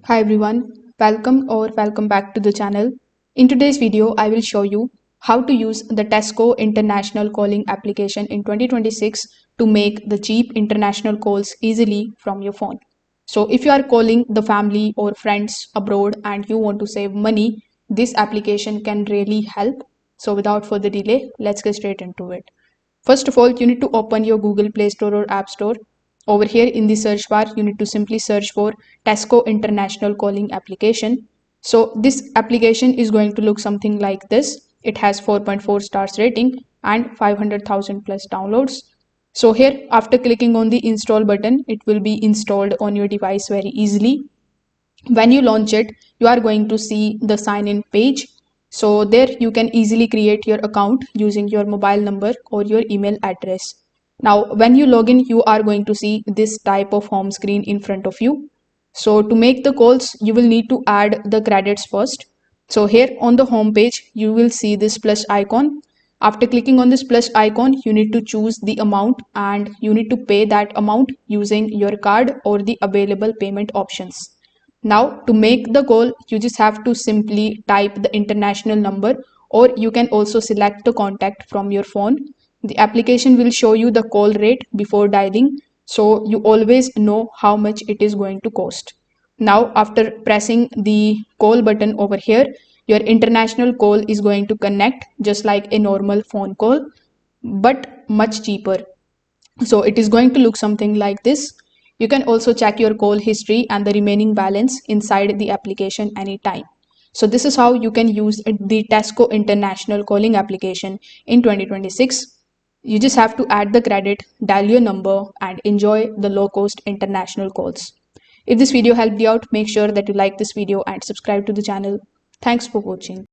Hi everyone, welcome back to the channel. In today's video, I will show you how to use the Tesco international calling application in 2026 to make the cheap international calls easily from your phone. So if you are calling the family or friends abroad and you want to save money, this application can really help. So without further delay, let's get straight into it. First of all, you need to open your Google Play Store or App Store. Over here in the search bar, you need to simply search for Tesco International Calling Application. So this application is going to look something like this. It has 4.4 stars rating and 500,000 plus downloads. So here, after clicking on the install button, it will be installed on your device very easily. When you launch it, you are going to see the sign in page. So there you can easily create your account using your mobile number or your email address. Now when you log in, you are going to see this type of home screen in front of you. So to make the calls, you will need to add the credits first. So here on the home page, you will see this plus icon. After clicking on this plus icon, you need to choose the amount and you need to pay that amount using your card or the available payment options. Now, to make the call, you just have to simply type the international number, or you can also select the contact from your phone. The application will show you the call rate before dialing, so you always know how much it is going to cost. Now, after pressing the call button over here, your international call is going to connect just like a normal phone call, but much cheaper. So it is going to look something like this. You can also check your call history and the remaining balance inside the application anytime. So this is how you can use the Tesco International Calling application in 2026. You just have to add the credit, dial your number, and enjoy the low-cost international calls. If this video helped you out, make sure that you like this video and subscribe to the channel. Thanks for watching.